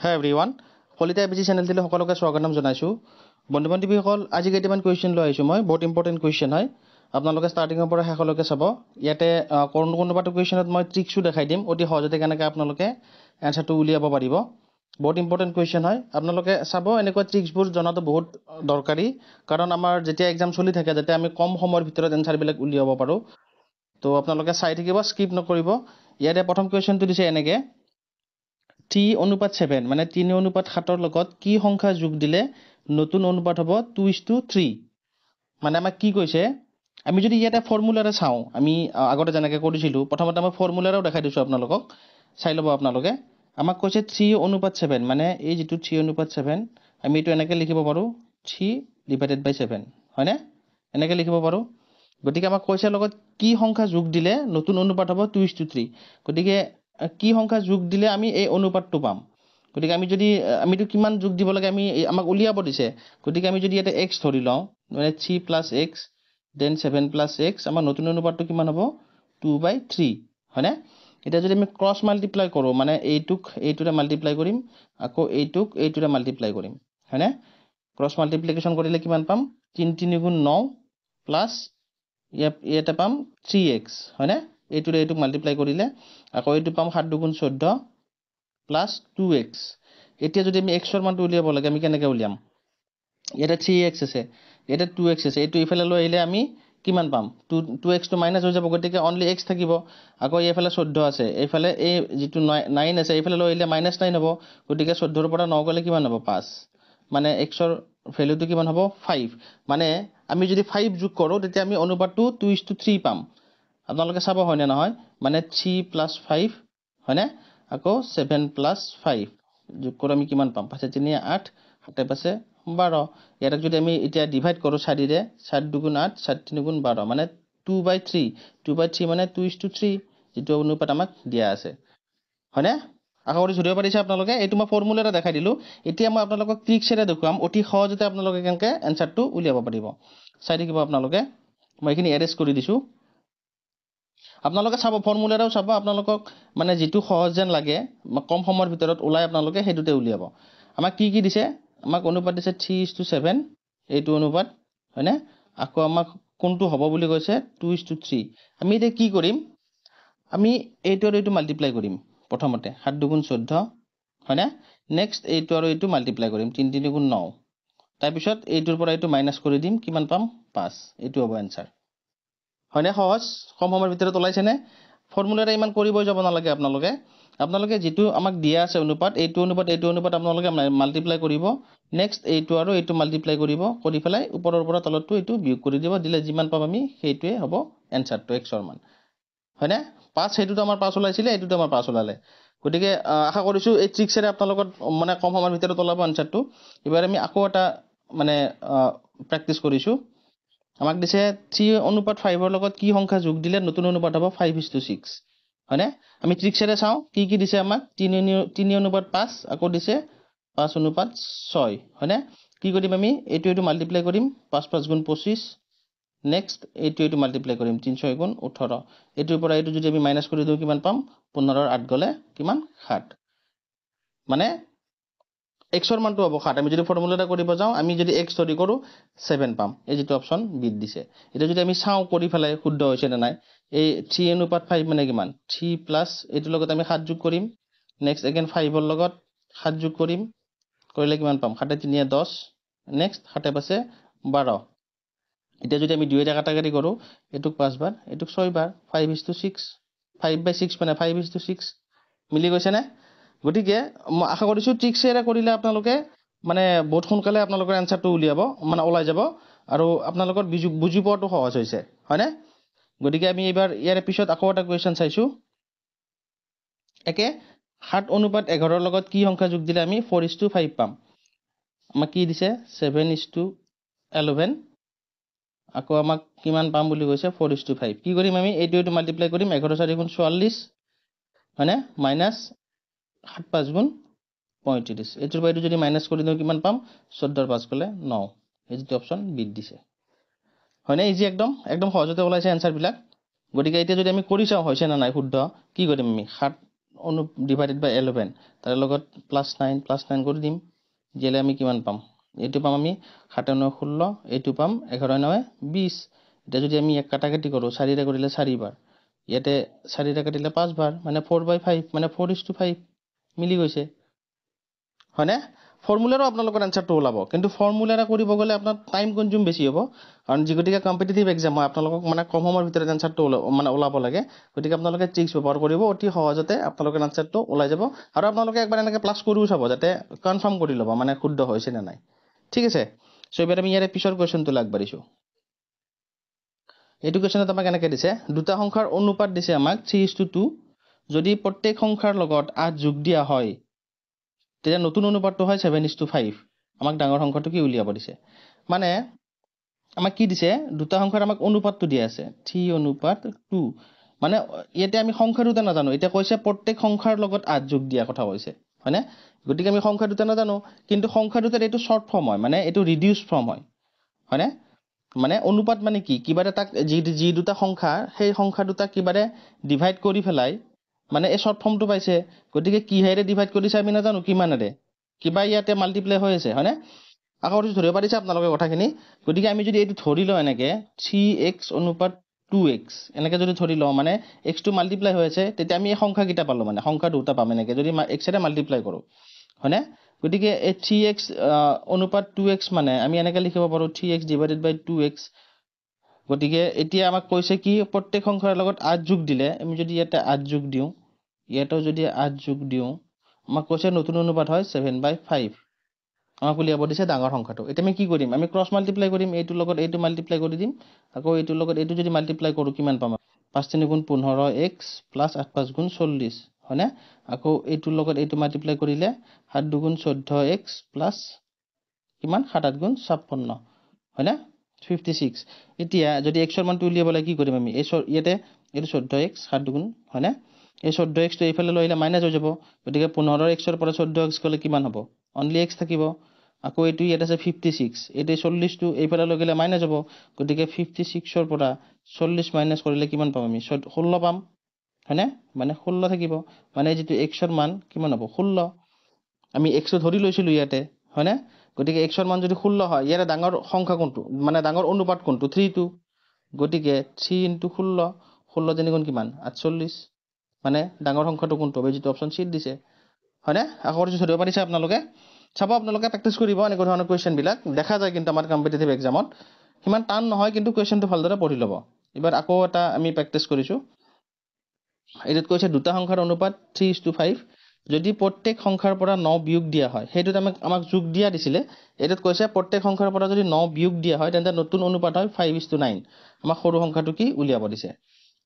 Hi everyone, Polita ABC channel tile সকলোকে স্বাগতম জনাইছো। বন্ধু-বান্ধৱীসকল আজি কেইটামান কুৱেশ্যন লৈ আহিছো মই, বহুত ইম্পৰ্টেন্ট কুৱেশ্যন হয়। আপোনালোকে ষ্টাৰ্টিংৰ পৰা শেষলৈকে চাব। ইয়াতে কোনোবাটো কুৱেশ্যনত মই ট্ৰিক্সও দেখাই দিম, অতি সহজতে কেনেকৈ আপোনালোকে এনসাৰটো উলিয়াব পাৰিব। বহুত ইম্পৰ্টেন্ট কুৱেশ্যন হয়। আপোনালোকে চাব, এনেকুৱা ট্ৰিক্সবোৰ জনাটো বহুত দৰকাৰী, কাৰণ আমাৰ যেতিয়া এক্সাম চলি থাকে যাতে আমি কম সময়ৰ ভিতৰত এনসাৰবিলাক উলিয়াব পাৰোঁ। তো আপোনালোকে চাই থাকিব, স্কিপ নকৰিব। ইয়াতে প্ৰথম কুৱেশ্যনটো দিছে এনেকৈ 3:7 মানে 3:7 লগত কি সংখ্যা যোগ দিলে নতুন অনুপাত হ'ব 2:3। মানে আমাক কি কৈছে, আমি যদি ইয়াতে ফৰ্মুলাৰে চাওঁ, আমি আগতে যেনেকৈ কৰিছিলোঁ, প্ৰথমতে মই ফৰ্মুলাৰেও দেখাই দিছোঁ আপোনালোকক, চাই ল'ব আপোনালোকে। আমাক কৈছে 3:7 মানে এই যিটো 3:7 আমি এইটো এনেকৈ লিখিব পাৰোঁ 3/7, হয়নে? এনেকৈ লিখিব পাৰোঁ। গতিকে আমাক কৈছে লগত কি সংখ্যা যোগ দিলে নতুন অনুপাত হ'ব 2:3। গতিকে কি সংখ্যা যোগ দিলে আমি এই অনুপাতটো পাম। গতিকে আমিতো কিমান যোগ দিব লাগে আমাক উলিয়াব দিছে। গতিকে আমি যদি ইয়াতে x ধৰি লওঁ, মানে 3 + x দেন 7 + x, আমাৰ নতুন অনুপাতটো কিমান হ'ব 2/3, হয়নে? এতিয়া যদি আমি ক্ৰছ মাল্টিপ্লাই কৰোঁ, মানে এইটোৰে মাল্টিপ্লাই কৰিম, আকৌ এইটোৰে মাল্টিপ্লাই কৰিম, হয়নে? ক্ৰছ মাল্টিপ্লিকেশ্যন কৰিলে কিমান পাম 3 × 9 প্লাছ ইয়াতে পাম 3x, হয়নে? এইটোক মাল্টিপ্লাই কৰিলে আকৌ এইটো পাম 7 × 2 = 14 প্লাছ 2x। এতিয়া যদি আমি এক্সৰ মানটো উলিয়াব লাগে, আমি কেনেকৈ উলিয়াম? ইয়াতে 3x আছে, ইয়াতে 2x আছে, এইটো ইফালে লৈ আহিলে আমি কিমান পাম 2xটো মাইনাছ হৈ যাব, গতিকে অনলি x থাকিব। আকৌ এইফালে 14 আছে, এইফালে এই যিটো 9 আছে এইফালে লৈ আহিলে -9 হ'ব, গতিকে 14ৰ পৰা 9 গ'লে কিমান হ'ব 5, মানে xৰ ভেলুটো কিমান হ'ব 5। মানে আমি যদি 5 যোগ কৰোঁ তেতিয়া আমি অনুপাতটো 2:3 পাম। আপোনালোকে চাব হয়নে নহয়, মানে 3 + 5, হয়নে? আকৌ 7 + 5 যোগ কৰোঁ আমি কিমান পাম 5 × 3 = 8, 7 × 5 = 12। ইয়াক যদি আমি এতিয়া ডিভাইড কৰোঁ 4ৰে, 4 × 2 = 8, 4 × 3 = 12, মানে 2/3 মানে 2:3 যিটো অনুপাত আমাক দিয়া আছে, হয়নে? আশা কৰি ধৰিব পাৰিছে আপোনালোকে। এইটো মই ফৰ্মুলাৰে দেখাই দিলোঁ। এতিয়া মই আপোনালোকক ট্ৰিক্সেৰে দেখুৱাম, অতি সহজতে আপোনালোকে কেনেকৈ এনসাৰটো উলিয়াব পাৰিব। চাই থাকিব আপোনালোকে, মই এইখিনি এৰেঞ্জ কৰি দিছোঁ। আপোনালোকে চাব, ফৰ্মুলাৰেও চাব, আপোনালোকক মানে যিটো সহজ যেন লাগে কম সময়ৰ ভিতৰত ওলাই আপোনালোকে সেইটোতে উলিয়াব। আমাক কি দিছে, আমাক অনুপাত দিছে 3:7, এইটো অনুপাত, হয়নে? আকৌ আমাক কোনটো হ'ব বুলি কৈছে 2:3। আমি এতিয়া কি কৰিম, আমি এইটো আৰু এইটো মাল্টিপ্লাই কৰিম প্ৰথমতে, 7 × 2 = 14, হয়নে? নেক্সট এইটো আৰু এইটো মাল্টিপ্লাই কৰিম 3 × 3 = 9, তাৰপিছত এইটোৰ পৰা এইটো মাইনাছ কৰি দিম, কিমান পাম 5, এইটো হ'ব এনসাৰ, হয়নে? সহজ, কম সময়ৰ ভিতৰত ওলাইছেনে? ফৰ্মুলাৰে ইমান কৰিবই যাব নালাগে। আপোনালোকে যিটো আমাক দিয়া আছে অনুপাত, এইটো অনুপাত আপোনালোকে মাল্টিপ্লাই কৰিব, নেক্সট এইটো আৰু এইটো মাল্টিপ্লাই কৰিব, কৰি পেলাই ওপৰৰ পৰা তলতটো এইটো বিয়োগ কৰি দিব, দিলে যিমান পাম আমি সেইটোৱে হ'ব এনসাৰটো, এক্সৰ মান, হয়নে? 5, সেইটোতো আমাৰ 5 ওলাইছিলে, এইটোতো আমাৰ 5 ওলালে। গতিকে আশা কৰিছোঁ এই ট্ৰিক্সেৰে আপোনালোকৰ মানে কম সময়ৰ ভিতৰত ওলাব এনসাৰটো। এইবাৰ আমি আকৌ এটা মানে প্ৰেক্টিছ কৰিছোঁ। আমাক দিছে 3:5 লগত কি সংখ্যা যোগ দিলে নতুন অনুপাত হ'ব 5:6, হয়নে? আমি ট্ৰিক্সেৰে চাওঁ কি দিছে আমাক 3:5, আকৌ দিছে 5:6, হয়নে? কি কৰিম আমি, এইটো মাল্টিপ্লাই কৰিম, 5 × 5 = 25, নেক্সট এইটো মাল্টিপ্লাই কৰিম, 3 × 6 = 18, এইটোৰ পৰা এইটো যদি আমি মাইনাছ কৰি দিওঁ কিমান পাম 15ৰ 8 গ'লে কিমান 7, মানে এক্সৰ মানটো হ'ব 7। আমি যদি ফৰ্মুলাটা কৰিব যাওঁ, আমি যদি এক্স ধৰি কৰোঁ 7 পাম, এই যিটো অপশ্যন বিত দিছে। এতিয়া যদি আমি চাওঁ কৰি পেলাই শুদ্ধ হৈছে নে নাই, এই 3:5 মানে কিমান 3 প্লাছ এইটোৰ লগত আমি 7 যোগ কৰিম, নেক্সট এগেইন 5ৰ লগত 7 যোগ কৰিম, কৰিলে কিমান পাম 7 × 3 = 10, নেক্সট 7 × 5 = 12। এতিয়া যদি আমি 2ৰে কাটাকাটি কৰোঁ, এইটোক 5 বাৰ, এইটোক 6 বাৰ, 5:6, 5/6 মানে 5:6, মিলি গৈছেনে? গতিকে মই আশা কৰিছোঁ ট্ৰিক্সেৰে কৰিলে আপোনালোকে মানে বহুত সোনকালে আপোনালোকৰ এনসাৰটো ওলাই যাব, আৰু আপোনালোকৰ বুজি পোৱাটো সহজ হৈছে, হয়নে? গতিকে আমি এইবাৰ ইয়াৰ পিছত আকৌ এটা কুৱেশ্যন চাইছোঁ। 7:11 লগত কি সংখ্যা যোগ দিলে আমি 4:5 পাম? আমাক কি দিছে 7:11, আকৌ আমাক কিমান পাম বুলি কৈছে 4:5। কি কৰিম আমি, এইটো মাল্টিপ্লাই কৰিম, 11 × 4 = 44, হয়নে? মাইনাছ 7 × 5 = 35, এইটোৰ পৰা এইটো যদি মাইনাছ কৰি দিওঁ কিমান পাম 14ৰ 5 গ'লে 9, এই যিটো অপশ্যন বিত দিছে, হয়নে? ইজি, একদম সহজতে ওলাইছে এনসাৰবিলাক। গতিকে এতিয়া যদি আমি কৰি চাওঁ হৈছে নে নাই শুদ্ধ, কি কৰিম আমি, ডিভাইডেড বাই 11 তাৰ লগত +9 কৰি দিম দিলে আমি কিমান পাম এইটো পাম আমি 7 9 16 এইটো পাম 11 9 20 এটা যদি আমি এক কাটাকাটি কৰো 4 ৰে কৰিলে 4 বাৰ ইয়াতে 4 ৰে কাটিলে 5 বাৰ মানে 4/5 মানে 4:5 মিলি গৈছে হয়নে ফৰ্মুলাৰো আপোনালোকৰ আনসাৰটো ওলাব কিন্তু ফৰ্মুলাৰে কৰিব গলে আপোনাৰ টাইম কনজিউম বেছি হ'ব কাৰণ যিগতিকে কম্পিটিটিভ এক্সাম হয় আপোনালোকক মানে কম সময়ৰ ভিতৰত আনসাৰটো মানে ওলাব লাগে গতিকে আপোনালোকে ট্ৰিক্স ব্যৱহাৰ কৰিব অতি সহজতে আপোনালোকৰ আনসাৰটো ওলাই যাব আৰু আপোনালোকে একবাৰ এনেকৈ প্লাস কৰিও চাব যাতে কনফাৰ্ম কৰি ল'ব মানে শুদ্ধ হৈছে নে নাই ঠিক আছে সো এবাৰ আমি ইয়াৰে পিছৰ কোৱেশ্চনটো আগবাঢ়িছো এইটো কোৱেশ্চনত আমাক এনেকৈ দিছে দুটা সংখ্যাৰ অনুপাত দিছে আমাক 3:2 যদি প্ৰত্যেক সংখ্যাৰ লগত 8 যোগ দিয়া হয় তেতিয়া নতুন অনুপাতটো হয় 7:5 আমাক ডাঙৰ সংখ্যাটো কি উলিয়াব দিছে মানে আমাক কি দিছে দুটা সংখ্যাৰ আমাক অনুপাতটো দিয়া আছে 3:2 মানে ইয়াতে আমি সংখ্যা দুটা নাজানো এটা কৈছে প্ৰত্যেক সংখ্যাৰ লগত 8 যোগ দিয়া কথা কৈছে হয়নে গতিকে আমি সংখ্যা দুটা নাজানো কিন্তু সংখ্যা দুটাৰ এইটো শৰ্ট ফৰ্ম হয় মানে এইটো ৰিডিউস ফৰ্ম হয় হয়নে মানে অনুপাত মানে কি কিবাৰে তাক যি দুটা সংখ্যা সেই সংখ্যা দুটা কিবাৰে ডিভাইড কৰি ফেলাই মানে এই শৰ্ট ফৰ্মটো পাইছে গতিকে কিহেৰে ডিভাইড কৰিছে আমি নাজানো কিমানেৰে কিবা ইয়াতে মাল্টিপ্লাই হৈ আছে হয়নে আকৌ ধৰিব পাৰিছে আপোনালোকে কথাখিনি গতিকে আমি যদি এইটো ধৰি লওঁ এনেকে 3x অনুপাত 2x এনেকে যদি ধৰি লওঁ মানে x টো মাল্টিপ্লাই হৈ আছে তেতিয়া আমি এই সংখ্যা কিটা পালো মানে সংখ্যা দুটা পাম এনেকে যদি x এৰে মাল্টিপ্লাই কৰো হয়নে গতিকে এই 3x অনুপাত 2x মানে আমি এনেকে লিখিব পাৰো 3x ডিভাইডেড বাই 2x গতিকে এতিয়া আমাক কৈছে কি প্ৰত্যেক সংখ্যাৰ লগত 8 যোগ দিলে আমি যদি ইয়াতে 8 যোগ দিও ইয়াতেও যদি 8 যোগ দিও আমাক কৈছে নতুন অনুপাত হয় 7/5 আমাক উলিয়াব দিছে ডাঙৰ সংখ্যাটো এতিয়া আমি কি কৰিম আমি ক্ৰস মাল্টিপ্লাই কৰিম এইটো লগত এইটো মাল্টিপ্লাই কৰি দিম আকৌ এইটো লগত এইটো যদি মাল্টিপ্লাই কৰো কিমান পাম 5 3 গুণ 15x প্লাস 8 5 গুণ 40 হয়নে আকৌ এইটো লগত এইটো মাল্টিপ্লাই কৰিলে 7 2 গুণ 14x প্লাস কিমান 7 8 গুণ 56 হয়নে 56 এতিয়া যদি x এর মানটো উলিয়াব লাগে কি কৰিম আমি এই ইয়াতে এইটো 14x 7 2 গুণ হয়নে এই 14x টো এইফালে লইলে মাইনাস হৈ যাব গতিকে 15x এর পৰা 14x গলে কিমান হ'ব অনলি x থাকিব আকৌ এইটো ইয়াত আছে 56 এইটো 40 টো এইফালে লৈ গলে মাইনাস হ'ব গতিকে 56 এর পৰা 40 মাইনাস কৰিলে কিমান পাম আমি 16 পাম হয়নে মানে 16 থাকিব মানে যেটো x এর মান কিমান হ'ব 16 আমি x ও ধৰি লৈছিলো ইয়াতে হয়নে গতিকে x এৰ মান যদি 16 হয় ইয়াৰে ডাঙৰ সংখ্যা কোনটো মানে ডাঙৰ অনুপাত কোনটো 3 গতিকে 3 * 16 16 জনী গুণ কিমান 48 মানে ডাঙৰ সংখ্যাটো কোনটো হবে যেটো অপচন সি দিছে হয়নে আকৌ যদি ধৰিব পাৰিছে আপোনালোকে চাব আপোনালোকে প্ৰেক্টিস কৰিব এনেকুৱা ধৰণৰ কোৱেশ্চন বিলাক দেখা যায় কিন্তু আমাৰ কম্পিটিটিভ এক্সামত কিমান টান নহয় কিন্তু কোৱেশ্চনটো ভালদৰে পঢ়ি ল'ব এবাৰ আকৌ এটা আমি প্ৰেক্টিস কৰিছো এটোত কৈছে দুটা সংখ্যাৰ অনুপাত 3:5 যদি প্ৰত্যেক সংখ্যাৰ পৰা 9 বিয়োগ দিয়া হয় হেতুত আমাক যোগ দিয়া দিছিলে এটোত কৈছে প্ৰত্যেক সংখ্যাৰ পৰা যদি 9 বিয়োগ দিয়া হয় তেন্তে নতুন অনুপাত হয় 5:9 আমাক সৰু সংখ্যাটো কি উলিয়াব দিছে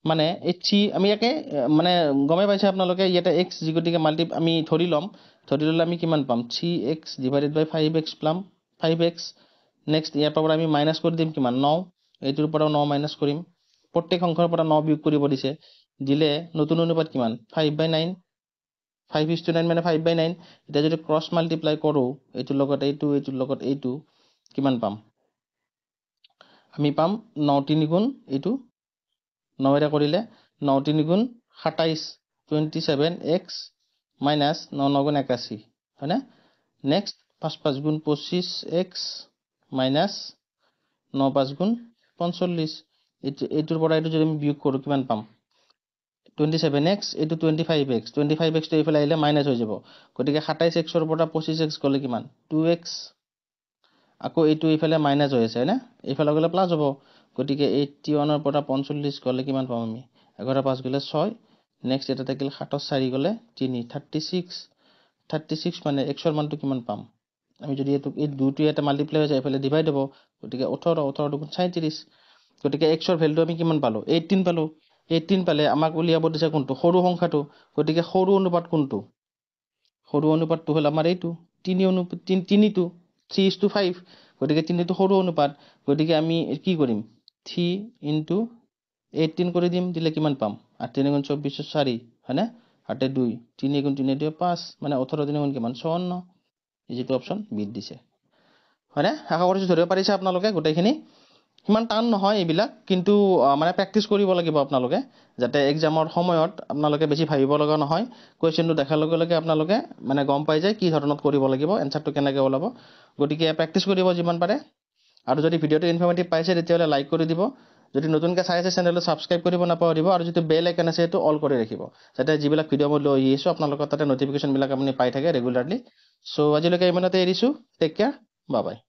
মানে এই 3 আমি একে মানে গমে পাইছে আপোনালোকে ইয়াতে x যিগতিকে মাল্টি আমি ধৰি ললে আমি কিমান পাম 3x ডিভাইডেড বাই 5x পাম 5x নেক্সট ইয়াৰ পৰা আমি মাইনাস কৰি দিম কিমান 9 এইটোৰ পৰা 9 মাইনাস কৰিম প্ৰত্যেক সংখ্যাৰ পৰা 9 বিয়োগ কৰিব দিছে দিলে নতুন অনুপাত কিমান 5/9 5:9 মানে 5/9 এটা যদি ক্রস মাল্টিপ্লাই কৰো এইটোৰ লগত এইটো কিমান পাম আমি পাম 9 3 গুণ এইটো 9 এৰে কৰিলে 9 3 গুণ 27 27x মাইনাস 9 9 গুণ 81 হয়নে নেক্সট 5 5 গুণ 25x মাইনাস 9 5 গুণ 45 এইটোৰ পৰা এইটো যদি আমি বিয়োগ কৰো কিমান পাম 27x এইটো 25x 25x টো এইফালে আহিলে মাইনাস হৈ যাব গতিকে 27x এর পৰা 25x গলে কিমান 2x আকৌ এইটো এইফালে মাইনাস হৈ আছে না এইফালে গলে প্লাস হ'ব গতিকে 81 এর পৰা 45 গলে কিমান পাম আমি 11 5 গলে 6 নেক্সট এটা থাকিল 7 4 গলে 3 36 মানে x এর মানটো কিমান পাম আমি যদি এই দুটো এটা মাল্টিপ্লাই হৈ যায় এফালে ডিভাইড হ'ব গতিকে 18 গুণ 37 গতিকে x এর ভ্যালু আমি কিমান পালো 18 পালো 18 পালে আমাক উলিয়াব দিছে কোনটো সৰু সংখ্যাটো গতিকে সৰু অনুপাত কোনটো সৰু অনুপাতটো হল আমাৰ এইটো 3 টো 3:5 গতিকে 3 টো সৰু অনুপাত গতিকে আমি কি কৰিম 3 * 18 কৰি দিম দিলে কিমান পাম 8 3 গুণ 24 4 হয়নে 8 2 3 গুণ 3 2 5 মানে 18 3 গুণ কিমান 54 এই যেটো অপচন বি দিছে হয়নে আশা কৰিছো ধৰিব পাৰিছে আপোনালোকে গোটেইখিনি সিমান টান নহয় এইবিলাক, কিন্তু মানে প্ৰেক্টিচ কৰিব লাগিব আপোনালোকে, যাতে এক্সামৰ সময়ত আপোনালোকে বেছি ভাবিব লগা নহয়। কুৱেশ্যনটো দেখাৰ লগে লগে আপোনালোকে মানে গম পাই যায় কি ধৰণত কৰিব লাগিব, এনচাৰটো কেনেকৈ ওলাব। গতিকে প্ৰেক্টিচ কৰিব যিমান পাৰে। আৰু যদি ভিডিঅ'টো ইনফৰ্মেটিভ পাইছে তেতিয়াহ'লে লাইক কৰি দিব। যদি নতুনকৈ চাই আছে চেনেলটো ছাবস্ক্ৰাইব কৰিব নাপাহৰিব, আৰু যিটো বেল আইকন আছে সেইটো অল কৰি ৰাখিব, যাতে যিবিলাক ভিডিঅ' মই লৈ আহিছোঁ আপোনালোকৰ তাতে নটিফিকেশ্যনবিলাক আপুনি পাই থাকে ৰেগুলাৰলি। চ' আজিলৈকে ইমানতে এৰিছোঁ। Tech care, bye bye.